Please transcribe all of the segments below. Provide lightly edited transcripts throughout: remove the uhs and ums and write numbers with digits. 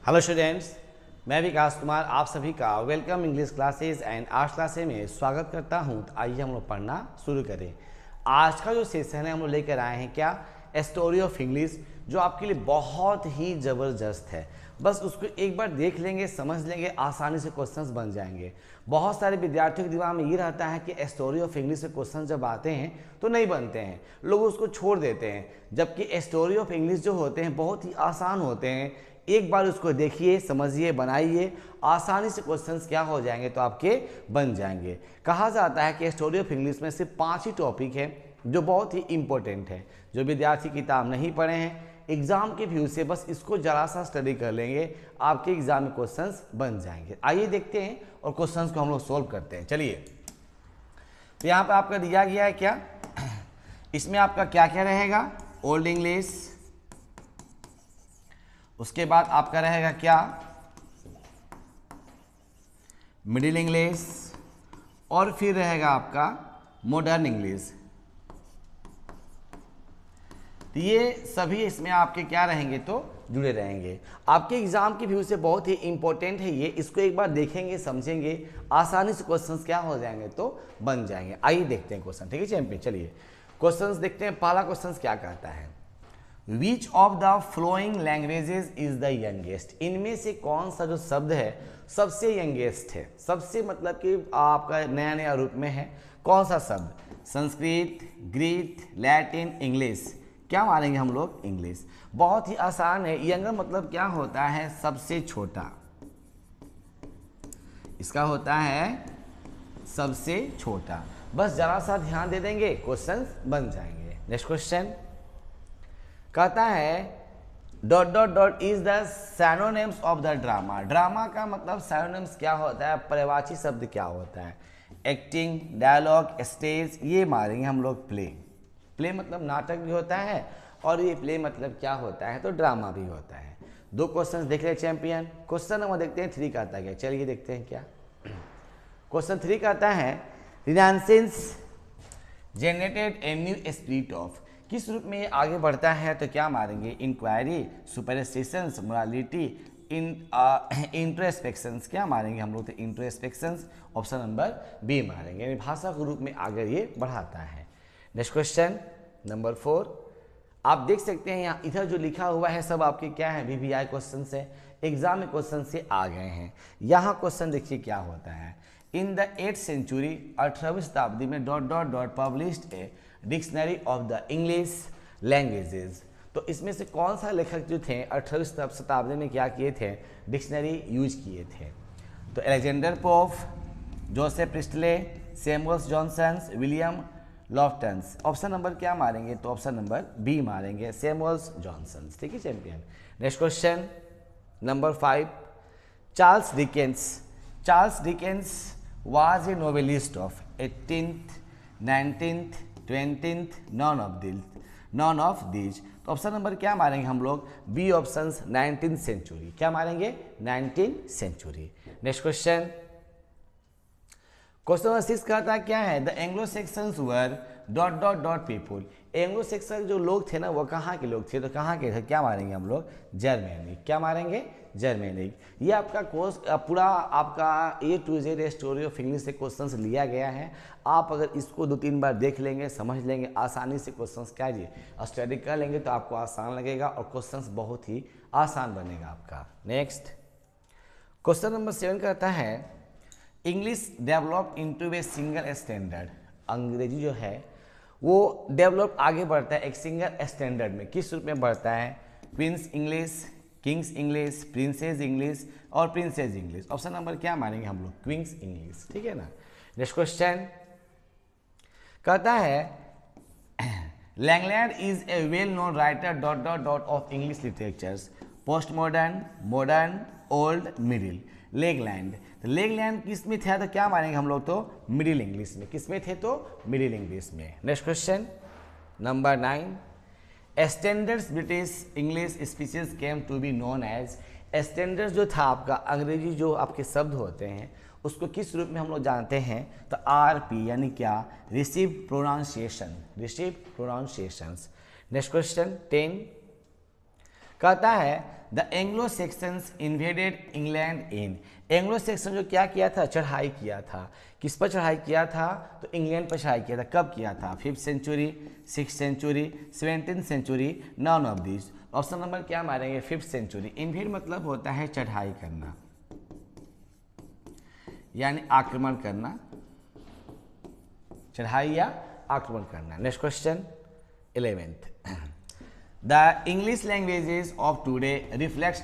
Hello students, मैं विकास कुमार आप सभी का welcome English classes and arts classes में स्वागत करता हूं। तो आइए हम लोग पढ़ना शुरू करें। आज का जो सेशन है हम लोग लेकर आए हैं क्या, स्टोरी ऑफ इंग्लिश, जो आपके लिए बहुत ही ज़बरदस्त है। बस उसको एक बार देख लेंगे, समझ लेंगे, आसानी से क्वेश्चंस बन जाएंगे। बहुत सारे विद्यार्थियों के दिमाग में ये रहता है कि स्टोरी ऑफ इंग्लिश के क्वेश्चन जब आते हैं तो नहीं बनते हैं, लोग उसको छोड़ देते हैं। जबकि स्टोरी ऑफ इंग्लिश जो होते हैं बहुत ही आसान होते हैं। एक बार उसको देखिए, समझिए, बनाइए, आसानी से क्वेश्चंस क्या हो जाएंगे तो आपके बन जाएंगे। कहा जाता है कि स्टोरी ऑफ इंग्लिश में सिर्फ 5 ही टॉपिक है जो बहुत ही इंपॉर्टेंट है। जो विद्यार्थी किताब नहीं पढ़े हैं, एग्जाम के व्यू से बस इसको जरा सा स्टडी कर लेंगे, आपके एग्जाम में क्वेश्चंस बन जाएंगे। आइए देखते हैं और क्वेश्चंस को हम लोग सोल्व करते हैं। चलिए, तो यहाँ पर आपका दिया गया है क्या, इसमें आपका क्या क्या रहेगा, ओल्ड इंग्लिश, उसके बाद आपका रहेगा क्या, मिडिल इंग्लिश, और फिर रहेगा आपका मॉडर्न इंग्लिश। तो ये सभी इसमें आपके क्या रहेंगे तो जुड़े रहेंगे। आपके एग्जाम के व्यू से बहुत ही इंपॉर्टेंट है ये। इसको एक बार देखेंगे, समझेंगे, आसानी से क्वेश्चंस क्या हो जाएंगे तो बन जाएंगे। आइए देखते हैं क्वेश्चन, ठीक है चैंपियन। चलिए क्वेश्चंस देखते हैं। पहला क्वेश्चन क्या कहता है, Which of the following languages is the youngest? इनमें से कौन सा जो शब्द है सबसे यंगेस्ट है। सबसे मतलब कि आपका नया नया रूप में है। कौन सा शब्द, संस्कृत, ग्रीक, लैटिन, इंग्लिश। क्या मानेंगे हम लोग, इंग्लिश। बहुत ही आसान है। यंगर मतलब क्या होता है, सबसे छोटा। इसका होता है सबसे छोटा। बस जरा सा ध्यान दे देंगे, क्वेश्चन बन जाएंगे। नेक्स्ट क्वेश्चन कहता है dot dot dot is the synonyms of the drama. Drama का मतलब सैनोनिम्स क्या होता है, पर्यायवाची शब्द क्या होता है। एक्टिंग, डायलॉग, स्टेज, ये मारेंगे हम लोग प्ले। प्ले मतलब नाटक भी होता है और ये प्ले मतलब क्या होता है तो ड्रामा भी होता है। दो क्वेश्चन देख रहे चैंपियन। क्वेश्चन नंबर देखते हैं 3 कहता है क्या, चलिए देखते हैं क्या। क्वेश्चन 3 कहता है Renaissance generated a new spirit of. किस रूप में ये आगे बढ़ता है तो क्या मारेंगे, इंक्वायरी, सुपरस्टिशंस, मोरालिटी, इंट्रोस्पेक्शंस। क्या मारेंगे हम लोग तो इंट्रोस्पेक्शंस। ऑप्शन नंबर बी मारेंगे, यानी भाषा के रूप में आगे ये बढ़ाता है। नेक्स्ट क्वेश्चन नंबर 4 आप देख सकते हैं यहाँ, इधर जो लिखा हुआ है सब आपके क्या है, VVI क्वेश्चन से, एग्जाम में क्वेश्चन से आ गए हैं। यहाँ क्वेश्चन देखिए क्या होता है, इन द 8th सेंचुरी, 18वीं शताब्दी में dot dot dot published a dictionary of the English languages. तो इसमें से कौन सा लेखक जो थे 18वीं शताब्दी में क्या किए थे, डिक्शनरी यूज किए थे। तो Alexander Pope, Joseph Priestley, Samuel Johnson, William Loftons. Option number क्या मारेंगे तो ऑप्शन नंबर बी मारेंगे, सैमुअल जॉनसन। ठीक है champion. Next question number 5 Charles Dickens. Charles Dickens was a novelist of 18th, 19th, 20th, none of these। तो option number क्या मारेंगे हम लोग, बी ऑप्शन 19th सेंचुरी। क्या मारेंगे, 19th century. Next question, question number 6 कहता है क्या है, the Anglo Saxons were dot dot dot people. Anglo Saxon जो लोग थे ना वो कहाँ के लोग थे तो कहाँ के थे, क्या मारेंगे हम लोग, जर्मेनिक। क्या मारेंगे, जर्मेनिक। ये आपका कोर्स पूरा आपका A to Z story of English से क्वेश्चंस लिया गया है। आप अगर इसको 2-3 बार देख लेंगे, समझ लेंगे, आसानी से क्वेश्चंस क्या जी स्टडी कर लेंगे तो आपको आसान लगेगा और क्वेश्चंस बहुत ही आसान बनेगा आपका। नेक्स्ट क्वेश्चन नंबर 7 कहता है English develop into a single standard. अंग्रेजी जो है वो डेवलप आगे बढ़ता है एक सिंगल स्टैंडर्ड में। किस रूप में बढ़ता है, queen's English, king's English, princess English और प्रिंसेस इंग्लिश। ऑप्शन नंबर क्या मानेंगे हम लोग, क्वींस इंग्लिश। ठीक है ना। नेक्स्ट क्वेश्चन कहता है Langland is a well known writer dot dot dot of English literatures, post modern, modern, old, middle. Langland, तो लेगलैंड किस में था तो क्या मानेंगे हम लोग तो मिडिल इंग्लिश में। किस में थे तो मिडिल इंग्लिश में। Next question number 9 standards British English speeches came to be known as. Standards जो था आपका अंग्रेजी जो आपके शब्द होते हैं उसको किस रूप में हम लोग जानते हैं तो RP यानी क्या, receive pronunciation, receive pronunciations. Next question 10 कहता है the Anglo sections invaded England in, Anglo Saxon जो क्या किया था, चढ़ाई किया था। किस पर चढ़ाई किया था, तो इंग्लैंड पर चढ़ाई किया था। कब किया था, 5th century, 6th century, 17th century, none of this. Option number क्या मारेंगे, 5th सेंचुरी। इन्वेड मतलब होता है चढ़ाई करना, यानी आक्रमण करना, चढ़ाई या आक्रमण करना। Next question 11th, The English languages of today reflects ...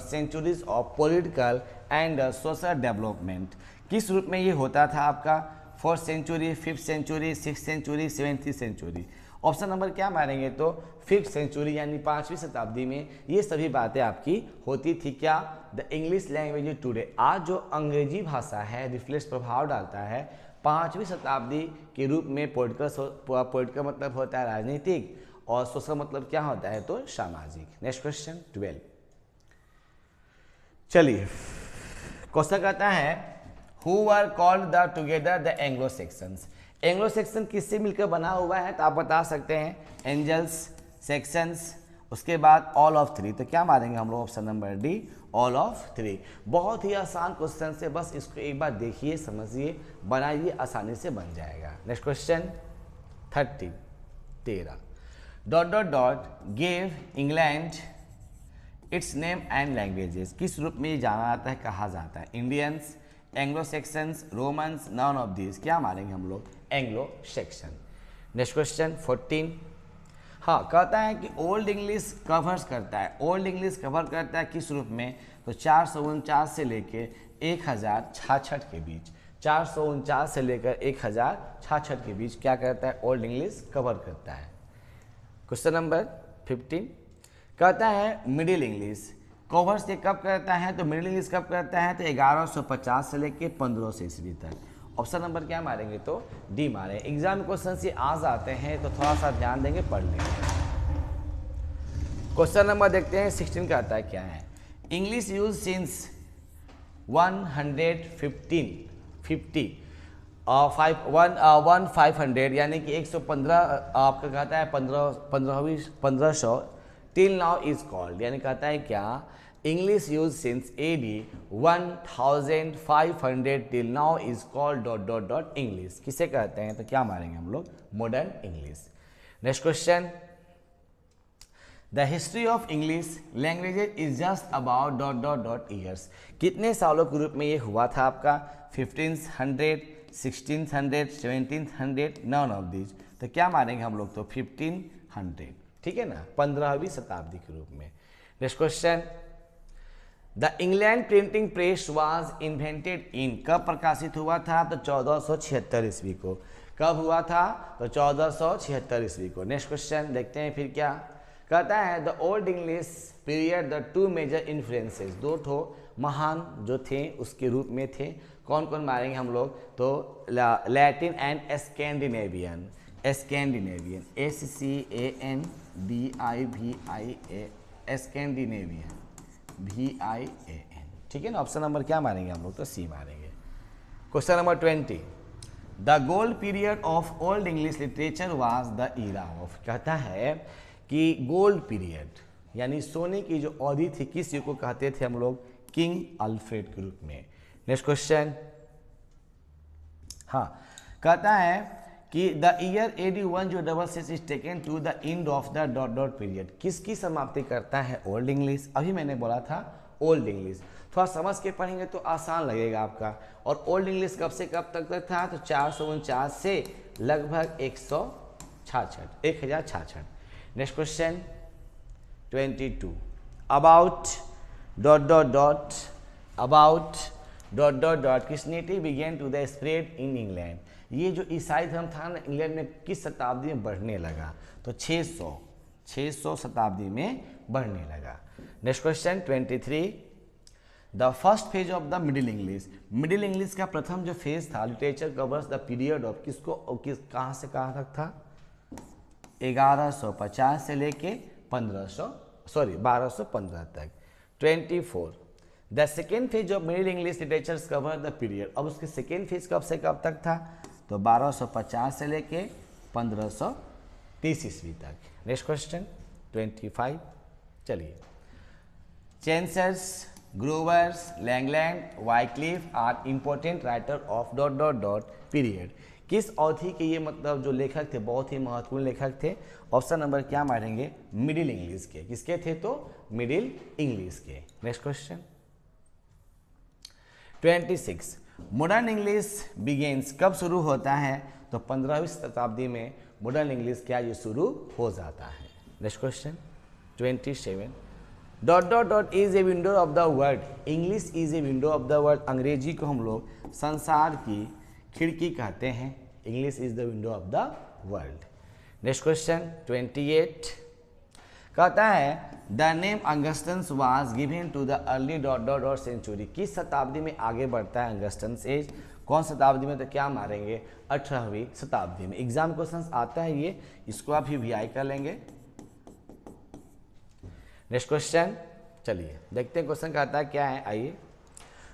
centuries of political and social development। किस रूप में ये होता था आपका, 4th century, 5th century, 6th century, 7th century. Option number क्या मारेंगे, तो 5th सेंचुरी यानी 5वीं शताब्दी में ये सभी बातें आपकी होती थी। क्या, द इंग्लिश लैंग्वेज टुडे, आज जो अंग्रेजी भाषा है रिफ्लेक्ट प्रभाव डालता है 5वीं शताब्दी के रूप में। पॉलिटिकल मतलब होता है राजनीतिक, और सोशल मतलब क्या होता है, तो सामाजिक। नेक्स्ट क्वेश्चन 12, चलिए क्वेश्चन कहता है who are called the together the Anglo Saxons. Anglo Saxon किससे मिलकर बना हुआ है, तो आप बता सकते हैं एंजल्स, सेक्शंस, उसके बाद ऑल ऑफ 3। तो क्या मारेंगे हम लोग, option number D, all of 3। बहुत ही आसान क्वेश्चन से, बस इसको एक बार देखिए, समझिए, बनाइए, आसानी से बन जाएगा। Next question 13, ... gave England it's name and languages. किस रूप में ये जाना जाता है, कहा जाता है, Indians, Anglo sections, Romans, non of this. क्या मारेंगे हम लोग, एंग्लो सेक्शन। नेक्स्ट क्वेश्चन 14, हाँ कहता है कि ओल्ड इंग्लिश कवर्स करता है, ओल्ड इंग्लिश कवर करता है किस रूप में, तो 449 से लेकर 1066 के बीच, 449 से लेकर 1066 के बीच क्या करता है, ओल्ड इंग्लिश कवर करता है। क्वेश्चन नंबर 15 कहता है मिडिल इंग्लिश कवर से कब करता है, तो मिडिल इंग्लिश कब करता है, तो 1150 से लेकर 1500 ईस्वी तक। ऑप्शन नंबर क्या मारेंगे, तो डी मारें। एग्जाम क्वेश्चन से आ जाते हैं तो थोड़ा सा ध्यान देंगे, पढ़ लेंगे। क्वेश्चन नंबर देखते हैं 16 कहता है क्या है, इंग्लिश यूज सिंस 1500 यानी कि 115 आपका कहता है 1500 टिल नाउ इज कॉल्ड, यानी कहता है क्या, English use since AD 1500 till now is called ... English. किसे कहते हैं, तो क्या मारेंगे हम लोग, modern English. Next question, the history of English languages is just about ... years. कितने सालों के रूप में ये हुआ था आपका, 1500, 1600, 1700, नॉन ऑफ दिस। तो क्या मारेंगे हम लोग, तो 1500, ठीक है ना, 15वीं शताब्दी के रूप में। Next question, the England printing press was invented in, कब प्रकाशित हुआ था, तो 1476 ईस्वी को। कब हुआ था, तो 1476 ईस्वी को। नेक्स्ट क्वेश्चन देखते हैं फिर क्या कहता है, the old English period the 2 major influences, 2 ठो महान जो थे उसके रूप में थे। कौन कौन मारेंगे हम लोग, तो Latin and Scandinavian, Scandinavian, SCANDIVIA, Scandinavian, VIAN, ठीक है ना। ऑप्शन नंबर क्या मारेंगे हम लोग, तो सी मारेंगे। Question number 20, the gold period of old English literature was the era of. कहता है कि गोल्ड पीरियड यानी सोने की जो अवधि थी, किस युग को कहते थे हम लोग, किंग अल्फ्रेड के रूप में। नेक्स्ट क्वेश्चन, हाँ कहता है कि the year AD 1066 is taken to the end of the ... period. किसकी समाप्ति करता है, ओल्ड इंग्लिश। अभी मैंने बोला था ओल्ड इंग्लिश, थोड़ा समझ के पढ़ेंगे तो आसान लगेगा आपका। और ओल्ड इंग्लिश कब से कब तक था, तो 449 से लगभग 1066। Next question 22, about ... Christianity began to the spread in England. ये जो ईसाई धर्म था ना, इंग्लैंड में किस शताब्दी में बढ़ने लगा, तो 600 शताब्दी में बढ़ने लगा। Next question 23, the first phase of the middle English. Middle English का प्रथम जो फेज था, literature covers the period of, किसको कहाँ से कहाँ तक था, 1150 से लेके 1215 तक। 24, the second phase of middle English literature cover the period. अब उसके सेकेंड फेज कब से कब तक था, तो 1250 से लेके 1530 ईस्वी तक। नेक्स्ट क्वेश्चन 25, चलिए, Chaucers, Gowers, Langland, Wycliffe are important writer of dot dot dot period. किस अवधि के ये मतलब जो लेखक थे, बहुत ही महत्वपूर्ण लेखक थे। ऑप्शन नंबर क्या मारेंगे, मिडिल इंग्लिश के। किसके थे तो मिडिल इंग्लिश के। Next question 26, modern English begins कब शुरू होता है तो 15वीं शताब्दी में मॉडर्न इंग्लिश क्या ये शुरू हो जाता है। Next question 27, dot dot dot is a window of the world. English is a window of the world. अंग्रेजी को हम लोग संसार की खिड़की कहते हैं। English is the window of the world. Next question 28 कहता है द नेम अंगस्टन्स was given to the early dot dot dot century. किस शताब्दी में आगे बढ़ता है अंगस्टन्स एज, कौन शताब्दी में, तो क्या मारेंगे 18वीं शताब्दी में। एग्जाम क्वेश्चन आता है ये, इसको आप ही VI कर लेंगे। नेक्स्ट क्वेश्चन चलिए देखते हैं क्वेश्चन कहता है क्या है। आइए,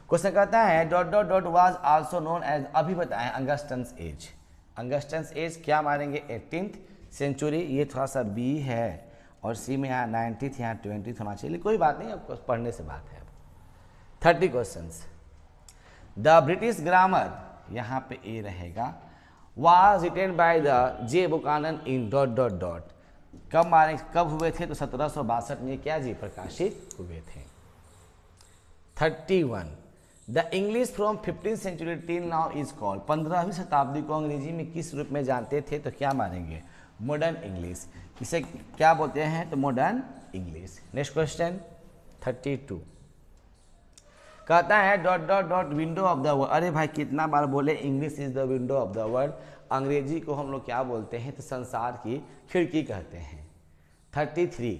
क्वेश्चन कहता है dot dot dot was also known as, अभी बताएं अंगस्टन्स एज। अंगस्टन्स एज क्या मारेंगे 18th सेंचुरी। ये थोड़ा सा B है और C में यहाँ 90th यहाँ 20th होना चाहिए, कोई बात नहीं, आपको पढ़ने से बात है। 30 क्वेश्चंस, द ब्रिटिश ग्रामर, यहाँ पे A रहेगा, was written by the J Buchanan in dot dot dot. कब मारे, कब हुए थे तो 1762 में क्या जी प्रकाशित हुए थे। 31, the English from 15th century till now is called. 15वीं शताब्दी को अंग्रेजी में किस रूप में जानते थे तो क्या मारेंगे मॉडर्न इंग्लिश। इसे क्या बोलते हैं तो मॉडर्न इंग्लिश। नेक्स्ट क्वेश्चन 32 कहता है dot dot dot window of the world. अरे भाई कितना बार बोले English is the window of the world. अंग्रेजी को हम लोग क्या बोलते हैं तो संसार की खिड़की कहते हैं। 33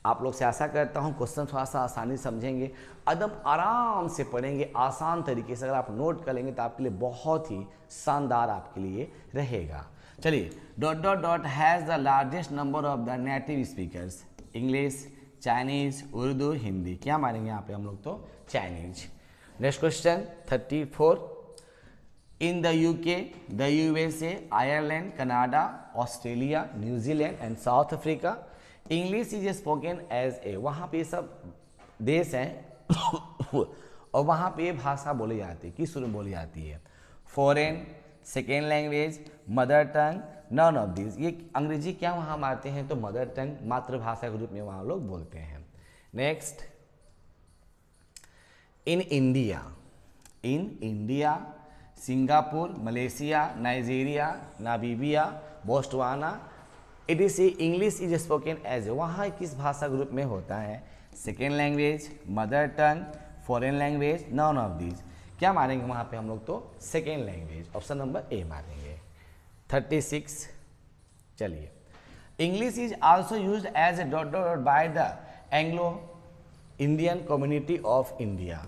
आप लोग से आशा करता हूँ क्वेश्चन थोड़ा सा आसानी समझेंगे, एकदम आराम से पढ़ेंगे, आसान तरीके से अगर आप नोट कर लेंगे तो आपके लिए बहुत ही शानदार आपके लिए रहेगा। चलिए, dot dot dot has the largest number of the native speakers. English, Chinese, Urdu, Hindi. क्या मानेंगे यहाँ पे हम लोग तो Chinese. Next question 34, in the UK, the USA, Ireland, Canada, Australia, New Zealand and South Africa English is spoken as a. वहाँ पे सब देश हैं और वहाँ पे ये भाषा बोली जाती है। किस रूप में बोली जाती है, foreign, second language, mother tongue, none of this. ये अंग्रेजी क्या वहाँ मारते हैं तो मदर टंग, मातृभाषा के रूप में वहाँ लोग बोलते हैं। Next, in India, Singapore, Malaysia, Nigeria, Namibia, Botswana, it is English is spoken as. वहाँ किस भाषा ग्रुप में होता है, second language, mother tongue, foreign language, none of these. क्या मारेंगे वहाँ पे हम लोग तो second language, option number A मारेंगे। 36 चलिए, English is also used as a dot dot by the Anglo Indian community of India.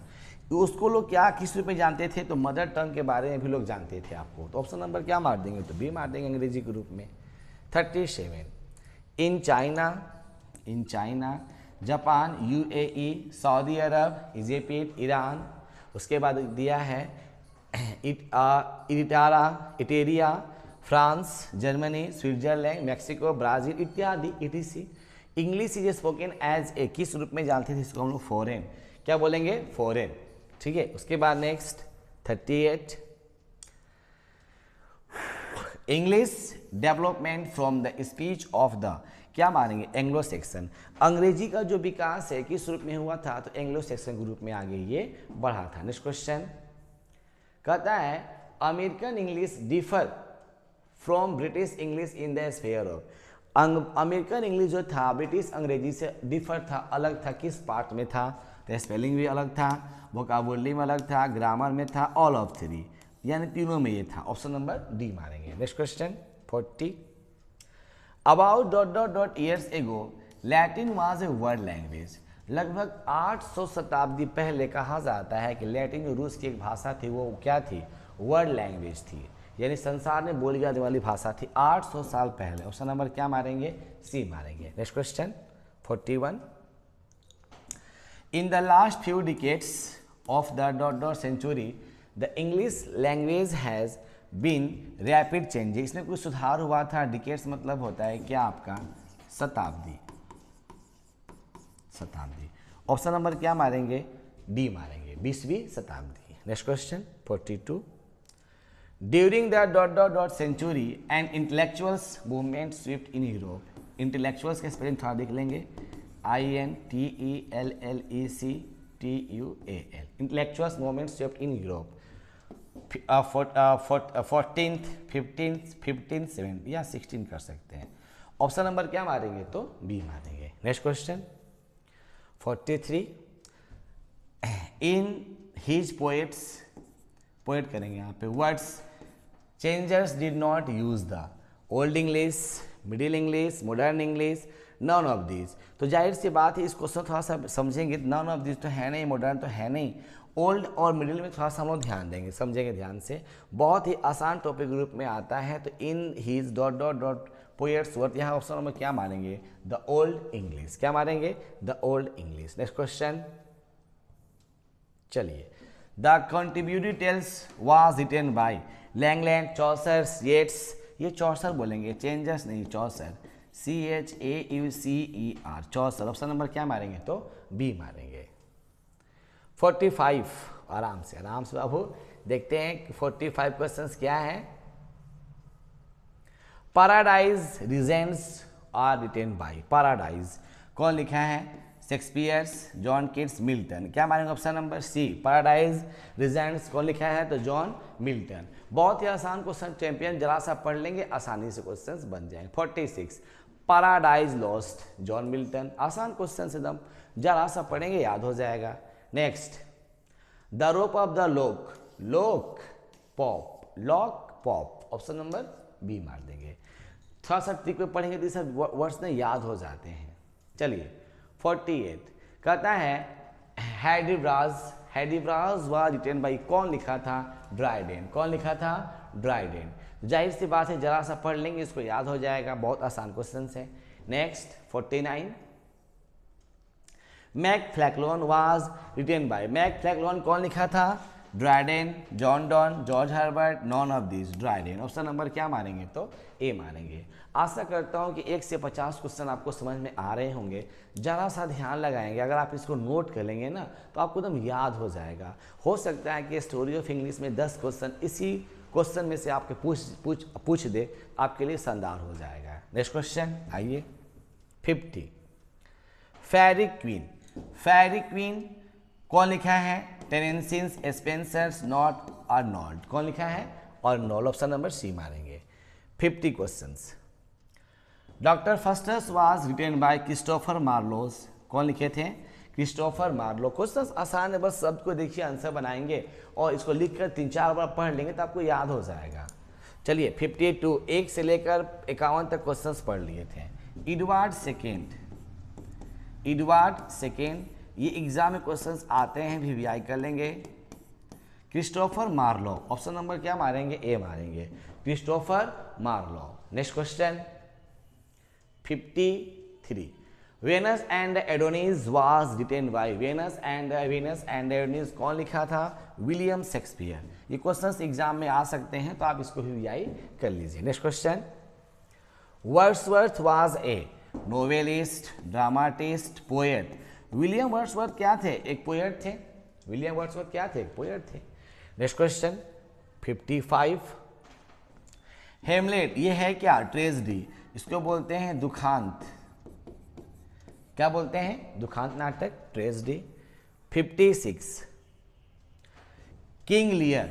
उसको लोग क्या किस रूप में जानते थे तो मदर टंग के बारे में भी लोग जानते थे आपको, तो ऑप्शन नंबर क्या मार देंगे तो B मार देंगे अंग्रेजी के रूप में। 37, in China, Japan, UAE, Saudi Arab, Egypt, Iran. उसके बाद दिया है इटेरिया, France, Germany, Switzerland, Mexico, Brazil इत्यादि etc। English is spoken as a, किस रूप में जानते थे इसको हम लोग फॉरेन। क्या बोलेंगे फॉरेन, ठीक है। उसके बाद next 38, English development from the speech of the. क्या मानेंगे एंग्लो सेक्शन। अंग्रेजी का जो विकास है किस रूप में हुआ था तो एंग्लो सेक्शन के रूप में आगे ये बढ़ा था। नेक्स्ट क्वेश्चन कहता है American English differ from British English in the sphere of. American English जो था ब्रिटिश अंग्रेजी से डिफर था, अलग था, किस पार्ट में था तो स्पेलिंग भी अलग था, वोकाबुलरी में अलग था, ग्रामर में था, ऑल ऑफ थ्री, यानी तीनों में ये था। ऑप्शन नंबर D मारेंगे। Next question 40, about dot dot dot years ago Latin was a world language. लगभग 800 शताब्दी पहले कहा जाता है कि लैटिन जो रूस की एक भाषा थी वो क्या थी, वर्ल्ड लैंग्वेज थी, यानी संसार में बोली जाने वाली भाषा थी 800 साल पहले। ऑप्शन नंबर क्या मारेंगे C मारेंगे। Next question 41, in the last few decades of the dot dot century the English language has been rapid changing. इसमें कुछ सुधार हुआ था। डिकेड्स मतलब होता है क्या आपका शताब्दी, शताब्दी। ऑप्शन नंबर क्या मारेंगे, डी मारेंगे, 20वीं शताब्दी। Next question 42, during the dot dot dot century and intellectuals movement swift in Europe. Intellectuals के स्पेलिंग थोड़ा देख लेंगे, INTELLECTUAL, intellectuals movement swift in Europe 14th 15th 7th या 16 कर सकते हैं। ऑप्शन नंबर क्या मारेंगे, तो बी मारेंगे। Next question 43, in his poets, poet करेंगे यहाँ पे, words changers did not use the old English, middle English, modern English, none of this. तो जाहिर सी बात है, इस क्वेश्चन थोड़ा सा समझेंगे, नन ऑफ दिस तो है नहीं, मॉडर्न तो है नहीं, ओल्ड और मिडिल में थोड़ा सा हम लोग ध्यान देंगे, समझेंगे ध्यान से। बहुत ही आसान टॉपिक ग्रुप में आता है। तो in his dot dot dot poets worth, यहाँ ऑप्शन में क्या मारेंगे, द ओल्ड इंग्लिश। क्या मारेंगे, the old English. Next question चलिए, the Canterbury tales was written by Langland, Chaucer, Yeats. ये चौसर बोलेंगे, चेंजर्स नहीं, Chaucer, CHAUCER, Chaucer. Option number क्या मारेंगे, तो बी मारेंगे। 45, आराम से बाबू देखते हैं कि 45 क्वेश्चंस क्या है। Paradise Regained are written by, Paradise कौन लिखा है, शेक्सपियर्स, जॉन किट्स, मिल्टन। क्या मारेंगे, option number C, Paradise Regained कौन लिखा है, तो जॉन मिल्टन। बहुत ही आसान क्वेश्चन, चैंपियन जरा सा पढ़ लेंगे आसानी से क्वेश्चंस बन जाएंगे। 46, पैराडाइज लॉस्ट, जॉन मिल्टन। आसान क्वेश्चन एकदम, जरा सा पढ़ेंगे याद हो जाएगा। Next, the rape of the lock, lock Pope, lock Pope. Option number B मार देंगे। थोड़ा सा ट्रिक में पढ़ेंगे तो सब वर्ड्स ने याद हो जाते हैं। चलिए 48, कहता है हैडिब्राज, हैडिब्राज वाज रिटन बाय, कौन लिखा था, ड्राइडेन। कौन लिखा था, ड्राइडेन। जाहिर सी बात है, जरा सा पढ़ लेंगे इसको याद हो जाएगा, बहुत आसान क्वेश्चन है। नेक्स्ट 49, मैकफ्लैक्लोन वाज रिटन बाय, मैकफ्लैक्लोन कौन लिखा था, Dryden, John Donne, George Herbert, non of this, Dryden. Option number क्या मारेंगे, तो ए मारेंगे। आशा करता हूं कि 1 से 50 क्वेश्चन आपको समझ में आ रहे होंगे। जरा सा ध्यान लगाएंगे, अगर आप इसको नोट कर लेंगे ना तो आपको एकदम याद हो जाएगा। हो सकता है कि स्टोरी ऑफ इंग्लिश में 10 क्वेश्चन इसी क्वेश्चन में से आपके पूछ दे, आपके लिए शानदार हो जाएगा। नेक्स्ट क्वेश्चन आइए 50, फेरी क्वीन, फेरी क्वीन कौन लिखा है, टेनेंसिस, स्पेंसर्स, नॉट, अर्नोल्ड। कौन लिखा है, अर्नोल्ड। ऑप्शन नंबर सी मारेंगे। 50 questions, doctor Faustus was written by Christopher Marlowe's. कौन लिखे थे, क्रिस्टोफर मार्लो। क्वेश्चंस आसान है, बस शब्द को देखिए आंसर बनाएंगे और इसको लिखकर 3-4 बार पढ़ लेंगे तो आपको याद हो जाएगा। चलिए 52, 1 से लेकर 51 तक क्वेश्चंस पढ़ लिए थे। एडवर्ड सेकेंड, एडवर्ड सेकेंड, ये एग्जाम में क्वेश्चंस आते हैं, VVI कर लेंगे। क्रिस्टोफर मार्लो, ऑप्शन नंबर क्या मारेंगे, ए मारेंगे, Christopher Marlowe. Next question 53, Venus and Adonis was written by, Venus and Adonis कौन लिखा था, विलियम शेक्सपियर। ये क्वेश्चंस एग्जाम में आ सकते हैं तो आप इसको VVI कर लीजिए। Next question, Wordsworth was a novelist, dramatist, poet. William Wordsworth क्या थे, एक पोएट थे। विलियम वर्ड्सवर्थ क्या थे, एक पोएट थे। नेक्स्ट क्वेश्चन 55, हेमलेट ये है क्या, ट्रेजेडी, इसको बोलते हैं दुखांत। क्या बोलते हैं, दुखांत नाटक, tragedy. 56, King Lear,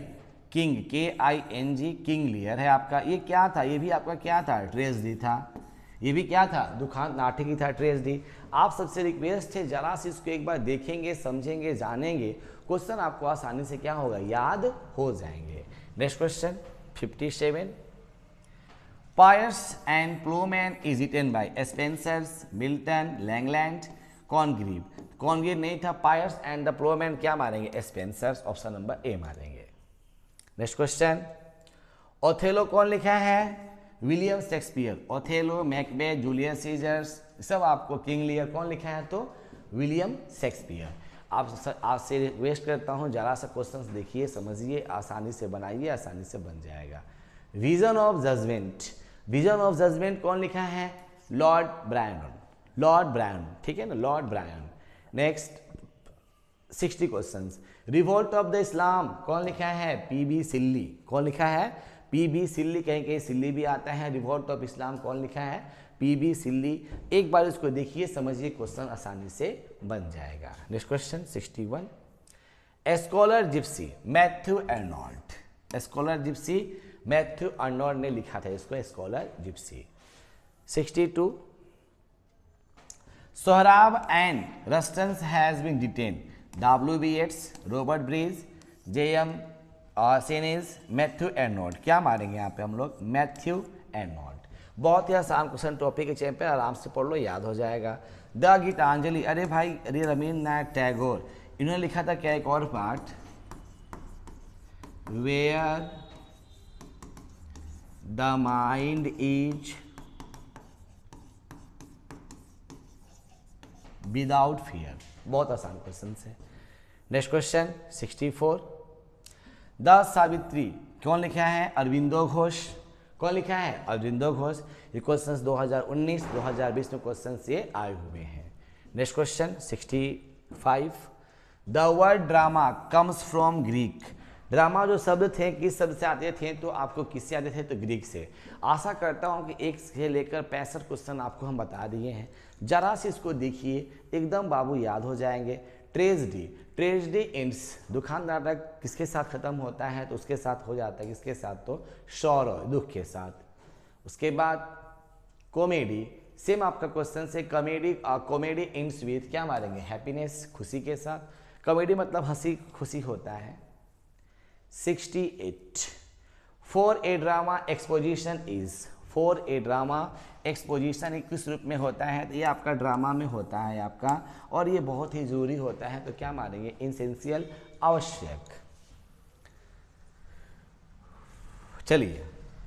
king KING, King Lear है आपका। ये क्या था, ये भी आपका क्या था, ट्रेजेडी था। ये भी क्या था, दुखांत नाटक ही था, ट्रेजेडी। आप सबसे रिक्वेस्ट है जरा से इसको एक बार देखेंगे, समझेंगे, जानेंगे, क्वेश्चन आपको आसानी से क्या होगा, याद हो जाएंगे। Next question 57, Piers and Plowman is written by Spenser's, Milton, Langland, Congreve. Congreve नहीं था, पायर्स एंड द प्लोमैन क्या मारेंगे, स्पेंसर्स। ऑप्शन नंबर ए मारेंगे। नेक्स्ट क्वेश्चन, ओथेलो कौन लिखा है, William Shakespeare. Othello, Macbeth, Julius Caesars, सब आपको किंग लियर कौन लिखा है, तो विलियम शेक्सपियर। आपसे रिक्वेस्ट करता हूँ जरा सा क्वेश्चंस देखिए, समझिए, आसानी से बनाइए, आसानी से बन जाएगा। Vision of judgement, vision of judgement कौन लिखा है, लॉर्ड ब्रायन, लॉर्ड ब्रायन, ठीक है ना, lord Byron. Next 60 questions. Revolt of the Islam कौन लिखा है? PB Shelley. कौन लिखा है? PB Shelley. कहीं कहीं सिल्ली भी आता है। रिवोल्ट ऑफ इस्लाम कौन लिखा है? पीबी सिल्ली। एक बार इसको देखिए, समझिए, क्वेश्चन आसानी से बन जाएगा। Next question 61। Scholar gypsy Matthew Arnold. Scholar gypsy Matthew Arnold ने लिखा था इसको, scholar gypsy. 62। Sohrab and Rustum has been detain. W.B. Yeats, Robert Bridges, J.M. Synge, Matthew Arnold. क्या मारेंगे यहाँ पे हम लोग? Matthew Arnold. बहुत ही आसान क्वेश्चन, टॉपिक के चैंपियन, आराम से पढ़ लो, याद हो जाएगा। द गीतांजलि, अरे भाई, अरे रवींद्रनाथ टैगोर, इन्होंने लिखा था क्या? एक और part, where the mind is without fear. बहुत आसान क्वेश्चन है। Next question 64। द सावित्री कौन लिखा है? अरविंदो घोष। कौन लिखा है? अरविंदो घोष। ये क्वेश्चंस 2019 2020 में क्वेश्चंस ये आए हुए हैं। Next question 65। The word drama comes from Greek. Drama जो शब्द थे किस शब्द से आते थे? तो आपको किससे आते थे? तो ग्रीक से। आशा करता हूं कि एक से लेकर 65 क्वेश्चन आपको हम बता दिए हैं। जरा से इसको देखिए, एकदम बाबू याद हो जाएंगे। ट्रेजेडी, ट्रेजेडी एंड्स, दुखांत नाटक किसके साथ खत्म होता है? तो उसके साथ हो जाता है, किसके साथ? तो सौरव, दुख के साथ। उसके बाद कॉमेडी, सेम आपका क्वेश्चन से, कॉमेडी कॉमेडी एंड्स विथ, क्या मारेंगे? हैप्पीनेस, खुशी के साथ। कॉमेडी मतलब हंसी खुशी होता है। 68। For a drama exposition is. For a drama exposition किस रूप में होता है? तो ये आपका ड्रामा में होता है आपका, और ये बहुत ही जरूरी होता है। तो क्या मानेंगे? इसेंशियल, आवश्यक। चलिए,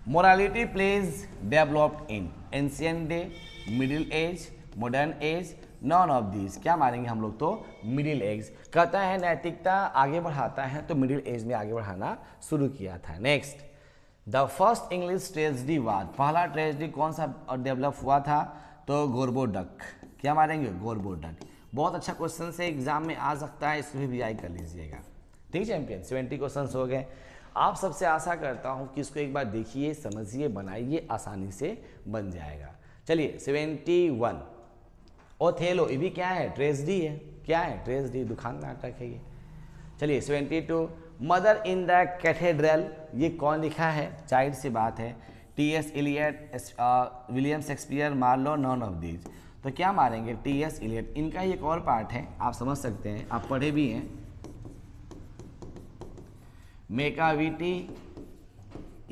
morality plays developed in ancient day, middle age, modern age, none of these. क्या मारेंगे हम लोग? तो मिडिल एज। कहता है नैतिकता आगे बढ़ाता है, तो मिडिल एज में आगे बढ़ाना शुरू किया था। Next, the first English tragedy was. पहला ट्रेजेडी कौन सा डेवलप हुआ था? तो गोरबोडक। क्या मारेंगे? गोरबोडक। बहुत अच्छा क्वेश्चन से एग्जाम में आ सकता है, इसको भी कर लीजिएगा। ठीक चैंपियन, 70 क्वेश्चन हो गए। आप सबसे आशा करता हूँ कि इसको एक बार देखिए, समझिए, बनाइए, आसानी से बन जाएगा। चलिए 71। ओथेलो, ये भी क्या है? ट्रेजेडी है। क्या है? ट्रेजेडी, दुखांत नाटक है ये। चलिए 72। मदर इन द कैथेड्रल, ये कौन लिखा है? चाइल्ड से बात है। T.S. Eliot, William Shakespeare, Marlowe, none of these. तो क्या मारेंगे? T.S. इलियट। इनका ही एक और पार्ट है, आप समझ सकते हैं, आप पढ़े भी हैं। मेकाविटी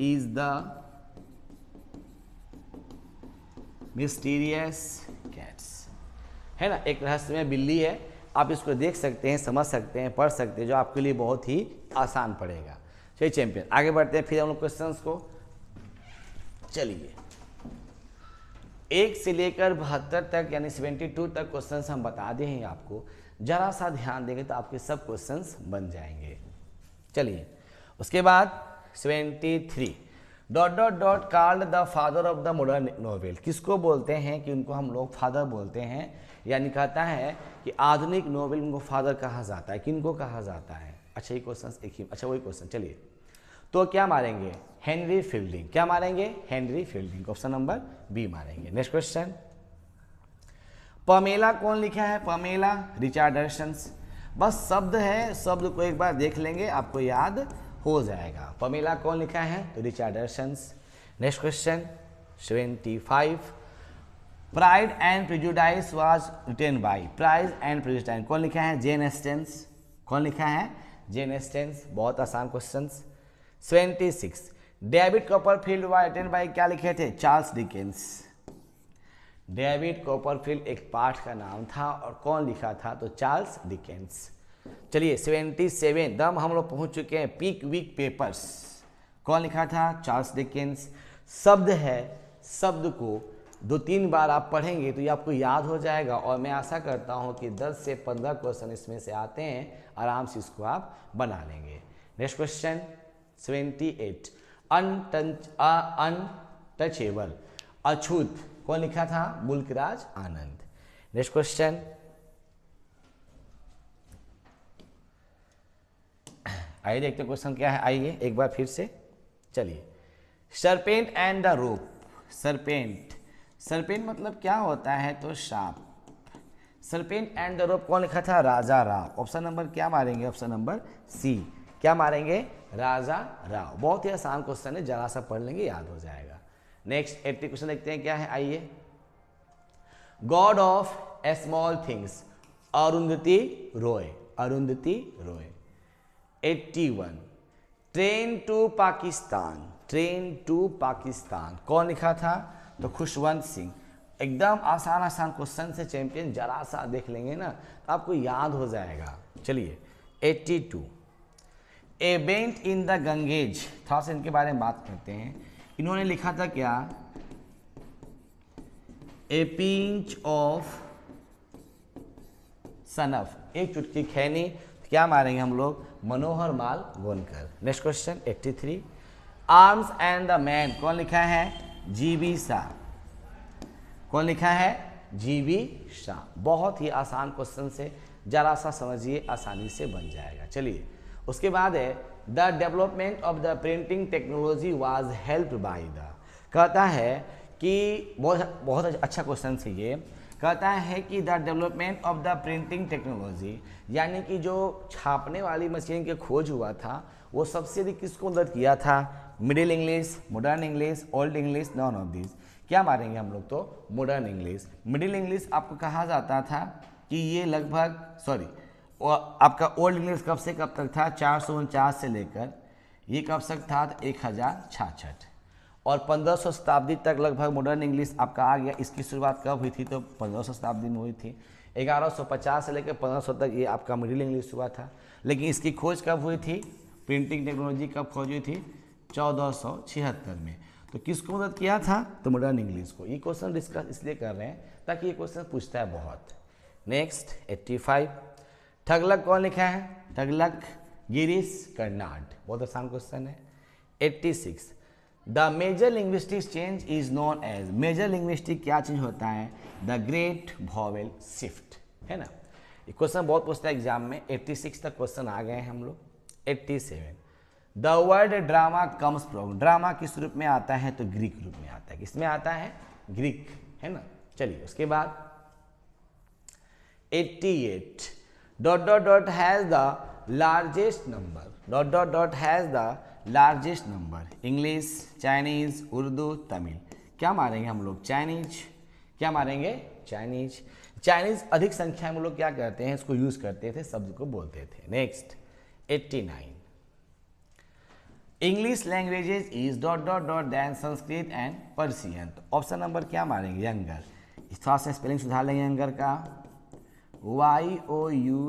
इज द मिस्टीरियस कैट्स, है ना? एक रहस्यमय बिल्ली है। आप इसको देख सकते हैं, समझ सकते हैं, पढ़ सकते हैं, जो आपके लिए बहुत ही आसान पड़ेगा। चलिए चैंपियन, आगे बढ़ते हैं फिर हम लोग क्वेश्चंस को। चलिए, 1 से लेकर 72 तक यानी 72 तक क्वेश्चंस हम बता दिए हैं आपको। जरा सा ध्यान देंगे तो आपके सब क्वेश्चंस बन जाएंगे। चलिए, उसके बाद 73। Dot dot dot called the father of the modern novel. किसको बोलते हैं कि उनको हम लोग फादर बोलते हैं? यानी कहता है कि आधुनिक नोवेल उनको फादर कहा जाता है। किनको कहा जाता है? अच्छा, ये क्वेश्चन एक ही, अच्छा वही क्वेश्चन। चलिए, तो क्या मारेंगे? Henry Fielding. क्या मारेंगे? Henry Fielding. Option number B मारेंगे। नेक्स्ट क्वेश्चन, पमेला कौन लिखा है? Pamela Richardson. बस शब्द है, शब्द को एक बार देख लेंगे, आपको याद हो जाएगा। पमेला कौन लिखा है? तो Richardson. Next question 75। Pride and Prejudice was written by. Pride and Prejudice कौन लिखा है? जेन ऑस्टेंस। कौन लिखा है? जेन ऑस्टेंस। बहुत आसान question. 76। David Copperfield was written by, क्या लिखे थे? Charles Dickens. डेविड कॉपरफील्ड एक पाठ का नाम था, और कौन लिखा था? तो चार्ल्स डिकेंस। चलिए 77। दम हम लोग पहुंच चुके हैं। पिकविक पेपर्स कौन लिखा था? Charles Dickens. शब्द है, शब्द को 2-3 बार आप पढ़ेंगे तो ये आपको याद हो जाएगा, और मैं आशा करता हूं कि 10 से 15 क्वेश्चन इसमें से आते हैं, आराम से इसको आप बना लेंगे। Next question 78। अनटचेबल, अछूत कौन लिखा था? मुल्कराज आनंद। नेक्स्ट क्वेश्चन आइए देखते हैं क्वेश्चन क्या है, आइए एक बार फिर से चलिए। Serpent and the rope, serpent, serpent मतलब क्या होता है तो सांप। सरपेंट एंड द रोप कौन लिखा था, राजा राव। ऑप्शन नंबर क्या मारेंगे, ऑप्शन नंबर सी, क्या मारेंगे, राजा राव। बहुत ही आसान क्वेश्चन है, जरा सा पढ़ लेंगे याद हो जाएगा। नेक्स्ट 80 क्वेश्चन देखते हैं क्या है, आइए। God of small things, Arundhati Roy, Arundhati Roy. 81 Train to Pakistan, train to Pakistan कौन लिखा था तो खुशवंत सिंह। एकदम आसान आसान क्वेश्चन से चैंपियन, जरा सा देख लेंगे ना तो आपको याद हो जाएगा। चलिए 82 ए बेंट इन द गंगेज, थोड़ा सा इनके बारे में बात करते हैं। इन्होंने लिखा था क्या, ए पिंच ऑफ सनफ, एक चुटकी खैनी, क्या मारेंगे हम लोग, Manohar Malgonkar. Next question 83 arms and the man कौन लिखा है, जीबी शाह, कौन लिखा है, जीबी शाह। बहुत ही आसान क्वेश्चन से जरा सा समझिए, आसानी से बन जाएगा। चलिए उसके बाद है the development of the printing technology was helped by the, कहता है कि बहुत अच्छा क्वेश्चन है ये, कहता है कि the development of the printing technology, यानी कि जो छापने वाली मशीन के खोज हुआ था वो सबसे अधिक किसको मदद किया था, middle English, modern English, old English, non of this. क्या मारेंगे हम लोग तो मॉडर्न इंग्लिश। मिडिल इंग्लिश आपको कहा जाता था कि ये लगभग आपका ओल्ड इंग्लिश कब से कब तक था, 449 से लेकर ये कब तक था 1066, और 1500 शताब्दी तक लगभग मॉडर्न इंग्लिश आपका आ गया। इसकी शुरुआत कब हुई थी तो 1500 शताब्दी में हुई थी। 1150 से लेकर 1500 तक ये आपका मिडिल इंग्लिश हुआ था। लेकिन इसकी खोज कब हुई थी, प्रिंटिंग टेक्नोलॉजी कब खोज हुई थी, 1476 में। तो किसको मदद किया था तो मॉडर्न इंग्लिश को। ये क्वेश्चन डिस्कस इसलिए कर रहे हैं ताकि ये क्वेश्चन पूछता है बहुत। नेक्स्ट 85 ठगलक कौन लिखा है, ठगलक गिरीश कर्नाड, बहुत आसान क्वेश्चन है। 86 the major linguistic change is known as, major linguistic क्या चेंज होता है, द ग्रेट वॉवेल शिफ्ट, है ना। ये क्वेश्चन बहुत पूछता है एग्जाम में। 86 तक क्वेश्चन आ गए हैं हम लोग। 87 the word drama comes from, drama किस रूप में आता है तो ग्रीक रूप में आता है। किसमें आता है, ग्रीक, है ना। चलिए उसके बाद 88 dot dot dot has the largest number, dot dot dot has the largest number, English, Chinese, Urdu, Tamil. क्या मारेंगे हम लोग, चाइनीज, क्या मारेंगे, चाइनीज। चाइनीज अधिक संख्या में लोग क्या करते हैं, इसको यूज करते थे, शब्द को बोलते थे। Next 89 English languages is dot dot dot than Sanskrit and Persian. तो ऑप्शन नंबर क्या मारेंगे, यंगर। थोड़ा सा स्पेलिंग सुधार लेंगे यंगर का, YOUNGER।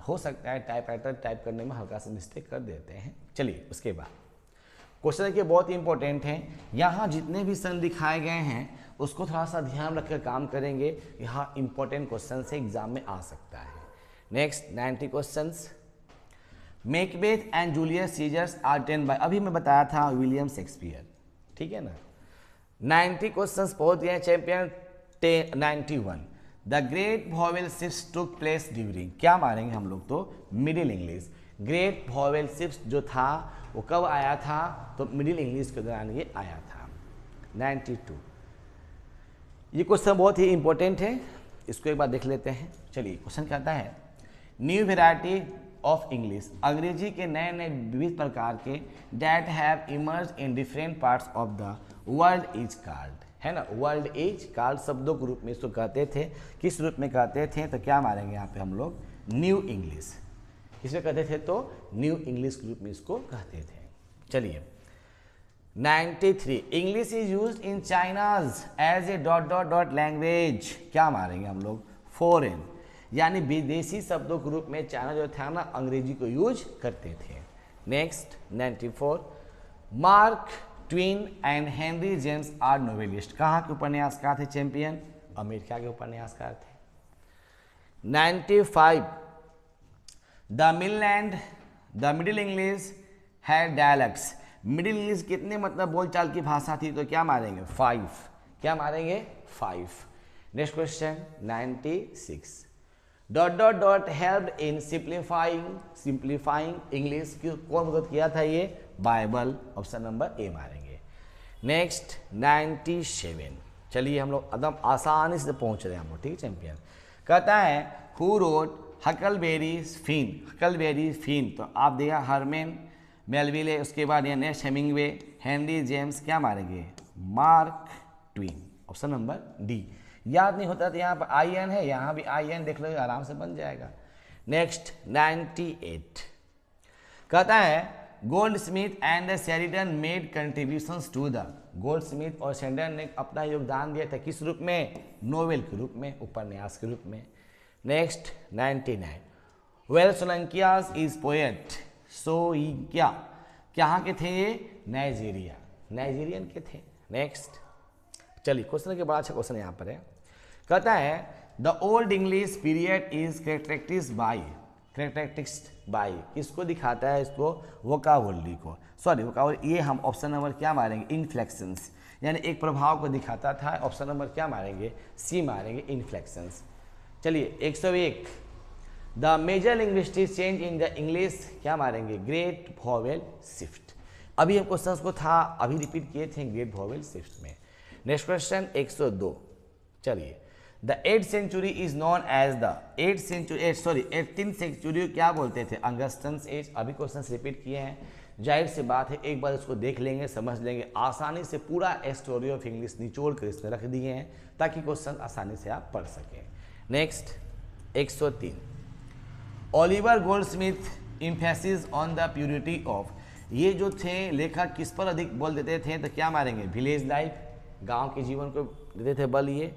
हो सकता है टाइप राइटर टाइप करने में हल्का सा मिस्टेक कर देते हैं। चलिए उसके बाद क्वेश्चन देखिए बहुत ही इंपॉर्टेंट है। यहाँ जितने भी सन दिखाए गए हैं उसको थोड़ा सा ध्यान रखकर काम करेंगे, यहाँ इंपॉर्टेंट क्वेश्चन से एग्जाम में आ सकता है। Next 90 questions Macbeth and Julius Caesars are written by, अभी मैं बताया था विलियम शेक्सपियर, ठीक है ना। 90 क्वेश्चंस पहुंच गए champion. 91 the great vowel shift took place during, क्या मारेंगे हम लोग तो middle English. Great vowel shift जो था वो कब आया था तो मिडिल इंग्लिश के दौरान ये आया था। 92 ये क्वेश्चन बहुत ही इंपॉर्टेंट है, इसको एक बार देख लेते हैं। चलिए क्वेश्चन कहता है न्यू वेराइटी ऑफ इंग्लिश, अंग्रेजी के नए नए विविध प्रकार के that have emerge in different parts of the world is called, है ना। वर्ल्ड इज कॉल्ड शब्दों के रूप में इसको कहते थे। किस रूप में कहते थे तो क्या मारेंगे यहाँ पे हम लोग, न्यू इंग्लिश। किसमें कहते थे तो न्यू इंग्लिश के रूप में इसको कहते थे। चलिए 93 English is used in China's as a dot dot dot language, क्या मारेंगे हम लोग, फॉरेन, यानी विदेशी शब्दों के रूप में चाइना जो था ना अंग्रेजी को यूज करते थे। Next 94 Mark Twain and Henry James are novelist, कहाँ के उपन्यासकार थे चैंपियन, अमेरिका के उपन्यासकार थे। 95 द मिडिल इंग्लिश है डायलेक्ट्स, मिडिल इंग्लिश कितने मतलब बोलचाल की भाषा थी तो क्या मारेंगे 5, क्या मारेंगे 5। Next question 96 dot dot dot help in simplifying English की कौन मदद किया था ये? बाइबल। ऑप्शन नंबर ए मारेंगे। नेक्स्ट 97। चलिए हम लोग एकदम आसानी से पहुंच रहे हैं हम लोग, ठीक है चैंपियन। कहता है हु रोट हकलबेरी फिन, तो आप देखा हरमेन मेलविले, उसके बाद ये नेक्स्ट हेमिंगवे, हेनरी जेम्स, क्या मारेंगे? Mark Twain. Option number D. याद नहीं होता तो यहाँ पर आई एन है, यहाँ भी आई एन देख लो, आराम से बन जाएगा। नेक्स्ट 98 कहता है Goldsmith and Sheridan made contributions to the, Goldsmith और शेरिडन ने अपना योगदान दिया था किस रूप में? नोवेल के रूप में, उपन्यास के रूप में। नेक्स्ट 99 वेल सोलंकियास इज पोएट सो ही क्या, कहाँ के थे ये? नाइजीरियन के थे। नेक्स्ट चलिए क्वेश्चन के बड़ा अच्छा क्वेश्चन यहाँ पर है। कहता है the old English period is characteristics by, किसको दिखाता है? इसको वोकाबुलरी को, सॉरी वोकाबुलरी, ये हम ऑप्शन नंबर क्या मारेंगे? इन्फ्लेक्शंस, यानी एक प्रभाव को दिखाता था। ऑप्शन नंबर क्या मारेंगे? सी मारेंगे, इन्फ्लेक्शंस। चलिए 101 the major linguistic change in the English, क्या मारेंगे? Great vowel shift. अभी हम क्वेश्चन को था अभी रिपीट किए थे ग्रेट वॉवेल शिफ्ट में। Next question 102। चलिए the 8th century is known as the 18th century क्या बोलते थे? Augustans age. अभी क्वेश्चन रिपीट किए हैं, जाहिर सी बात है एक बार इसको देख लेंगे, समझ लेंगे, आसानी से पूरा स्टोरी ऑफ इंग्लिश निचोड़ कर इसमें रख दिए हैं ताकि क्वेश्चन आसानी से आप पढ़ सकें। Next 103 Oliver Goldsmith emphasis on the purity of, ये जो थे लेखक किस पर अधिक बोल देते थे? तो क्या मारेंगे? विलेज लाइफ, गांव के जीवन को देते थे बल ये।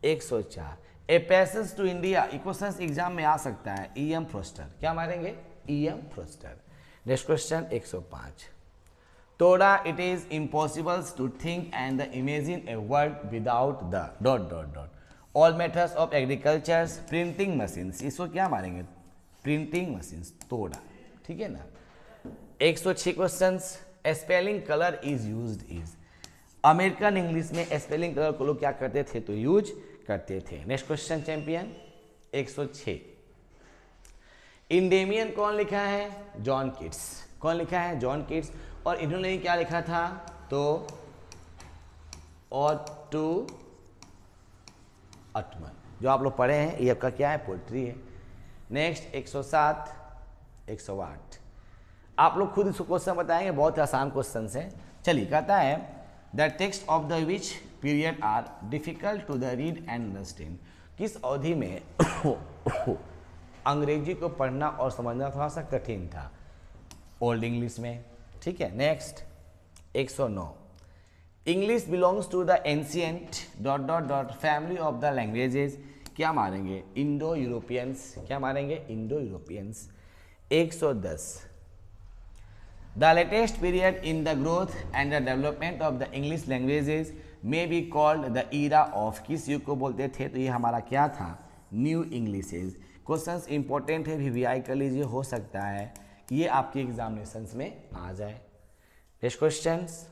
104 a passage to India, question exam में आ सकता है, E.M. फोस्टर, क्या मारेंगे? E.M. फोस्टर। नेक्स्ट क्वेश्चन 105 तोड़ा it is impossible to think and the imagine a world without the dot dot dot all methods of agriculture printing machines, इसको क्या मारेंगे? प्रिंटिंग मशीन्स, तोड़ा, ठीक है ना। 106 question spelling colour is used is, American English में spelling colour को लोग क्या करते थे? तो यूज करते थे। नेक्स्ट क्वेश्चन चैंपियन 106 इंडेमियन कौन लिखा है? John Keats. कौन लिखा है? John Keats. और इन्होंने क्या लिखा था? तो ऑटो अटमन, जो आप लोग पढ़े हैं, ये आपका क्या है? पोइट्री है। नेक्स्ट 107 108 आप लोग खुद इसको क्वेश्चन बताएंगे, बहुत आसान क्वेश्चन है। चलिए कहता है the text of the which period are difficult to the read and understand, किस अवधि में अंग्रेजी को पढ़ना और समझना थोड़ा सा कठिन था? ओल्ड इंग्लिश में, ठीक है। Next 109 English belongs to the ancient dot dot dot family of the languages, क्या मारेंगे? इंडो यूरोपियंस, क्या मारेंगे? Indo Europeans. 110 the latest period in the growth and the development of the English languages may be called the era of, किस युग को बोलते थे? तो ये हमारा क्या था? न्यू इंग्लिशेज। क्वेश्चंस इंपॉर्टेंट है, VVI कर लीजिए, हो सकता है ये आपके एग्जामिनेशंस में आ जाए। Next questions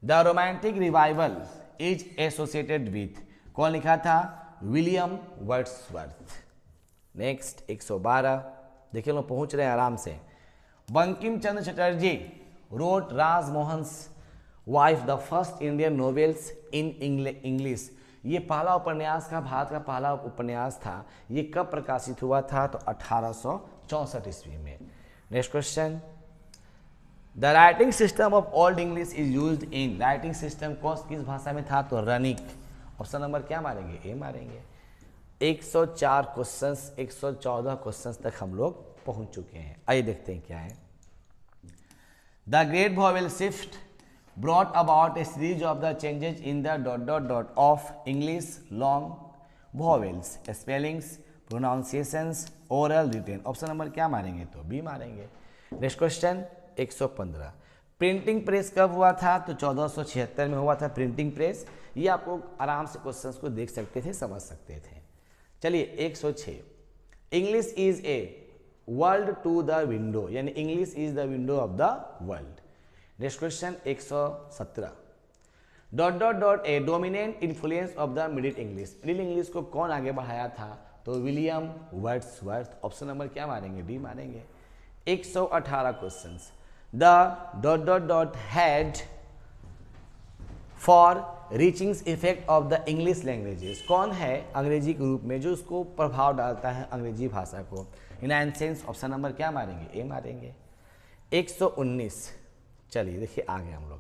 the romantic revival is associated with, कौन लिखा था? William Wordsworth. नेक्स्ट 112 देखिए लोग पहुंच रहे हैं आराम से। Bankim Chandra Chatterjee wrote Rajmohan's wife the first Indian novels in English, ये पहला उपन्यास का, भारत का पहला उपन्यास था। ये कब प्रकाशित हुआ था? तो 1864 ईस्वी में। Next question the writing system of old English is used in, writing system कौन किस भाषा में था? तो रनिक। ऑप्शन नंबर क्या मारेंगे? ए मारेंगे। 104 क्वेश्चंस 114 क्वेश्चंस तक हम लोग पहुंच चुके हैं। आइए देखते हैं क्या है। The great vowel shift brought about a series of the changes in the dot dot dot of English long vowels spellings pronunciations oral written. Option number क्या मारेंगे? तो बी मारेंगे। नेक्स्ट क्वेश्चन 115 प्रिंटिंग प्रेस कब हुआ था? तो 1476 में हुआ था प्रिंटिंग प्रेस। ये आपको आराम से क्वेश्चंस को देख सकते थे, समझ सकते थे। चलिए 106 English is a world to the window, यानी English is the window of the world. Next question 117 dot dot dot a dominant influence of the middle English, middle English को कौन आगे बढ़ाया था? तो विलियम वर्ड्सवर्थ। ऑप्शन नंबर क्या मारेंगे? D मारेंगे। 118 questions. The ... had for reaching effect of the English languages. कौन है अंग्रेजी के रूप में जो उसको प्रभाव डालता है अंग्रेजी भाषा को? इन एंसेंस। ऑप्शन नंबर क्या मारेंगे? ए मारेंगे। 119। चलिए देखिए आगे हम लोग।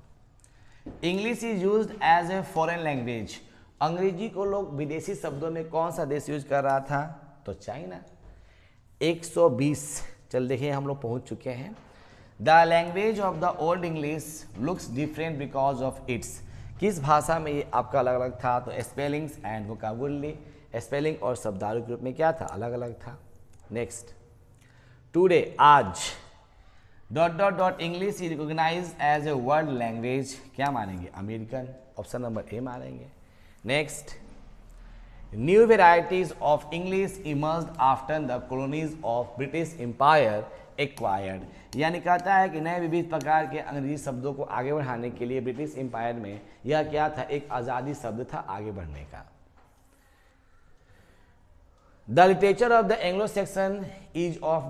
English is used as a foreign language. अंग्रेजी को लोग विदेशी शब्दों में कौन सा देश यूज कर रहा था? तो चाइना। 120। चल देखिए हम लोग पहुंच चुके हैं। The language of the old English looks different because of its. किस भाषा में ये आपका अलग अलग था? तो स्पेलिंग्स एंड वोकैबुलरी। स्पेलिंग और शब्दावली के रूप में क्या था? अलग अलग था। नेक्स्ट। टुडे आज English is recognize as a world language. क्या मानेंगे? अमेरिकन। ऑप्शन नंबर ए मारेंगे। Next. New varieties of English emerged after the colonies of British empire acquired. यानी कहता है कि नए विविध प्रकार के अंग्रेजी शब्दों को आगे बढ़ाने के लिए ब्रिटिश एम्पायर में यह क्या था? एक आज़ादी शब्द था आगे बढ़ने का। The literature of the Anglo Saxon is of ...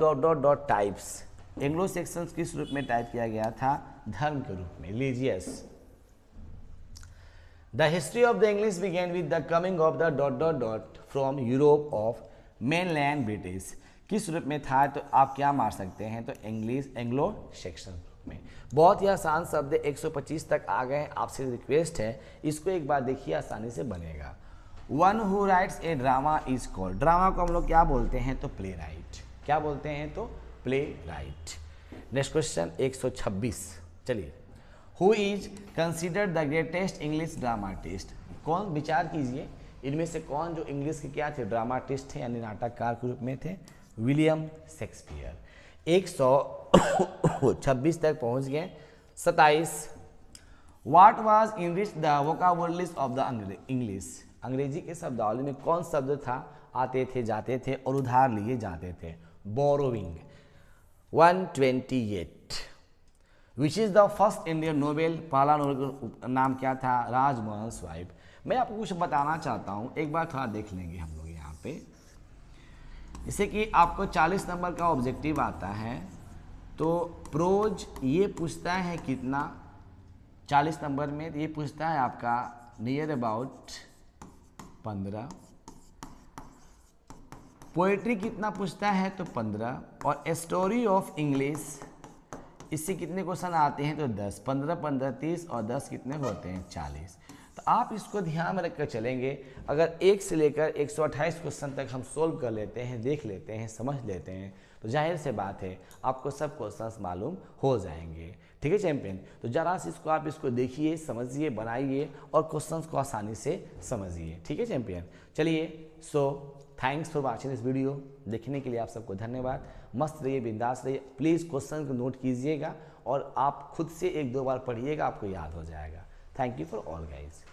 types. Anglo Saxon किस रूप में टाइप किया गया था? धर्म के रूप में, religious. The history of the English began with the coming of the ... from Europe of mainland British. किस रूप में था? तो आप क्या मार सकते हैं? तो इंग्लिश एंग्लो सेक्शन में। बहुत ही आसान शब्द 125 तक आ गए। आपसे रिक्वेस्ट है इसको एक बार देखिए, आसानी से बनेगा। One who writes a drama is called. Drama को हम लोग क्या बोलते हैं? तो प्ले राइट। क्या बोलते हैं? तो प्ले राइट। Next question 126। चलिए। Who is considered the greatest English dramatist. कौन? विचार कीजिए इनमें से कौन जो इंग्लिश के क्या थे? ड्रामाटिस्ट थे यानी नाटककार के रूप में थे। William Shakespeare. 126 तक पहुंच गए। 27। What was enrich the vocabularies of the English. अंग्रेजी के शब्दावली में कौन शब्द था? आते थे, जाते थे और उधार लिए जाते थे। Borrowing. 128। Which is the first Indian Nobel. पहला नोबेल का नाम क्या था? राजमोहन स्वाइप। मैं आपको कुछ बताना चाहता हूँ, एक बार थोड़ा देख लेंगे हम लोग यहाँ पे। जैसे कि आपको 40 नंबर का ऑब्जेक्टिव आता है तो प्रोज ये पूछता है कितना? 40 नंबर में ये पूछता है आपका नियर अबाउट 15। पोएट्री कितना पूछता है? तो 15। और स्टोरी ऑफ इंग्लिश इससे कितने क्वेश्चन आते हैं? तो 10। 15 15 30 और 10 कितने होते हैं? 40। तो आप इसको ध्यान में रखकर चलेंगे। अगर 1 से लेकर 128 क्वेश्चन तक हम सोल्व कर लेते हैं, देख लेते हैं, समझ लेते हैं, तो जाहिर से बात है आपको सब क्वेश्चंस मालूम हो जाएंगे। ठीक है चैंपियन? तो जरा से आप इसको देखिए, समझिए, बनाइए और क्वेश्चंस को आसानी से समझिए। ठीक है चैंपियन? चलिए, so thanks for watching this video. देखने के लिए आप सबको धन्यवाद। मस्त रहिए, बिंदास रहिए। प्लीज़ क्वेश्चन को नोट कीजिएगा और आप खुद से 1-2 बार पढ़िएगा, आपको याद हो जाएगा। Thank you for all guys.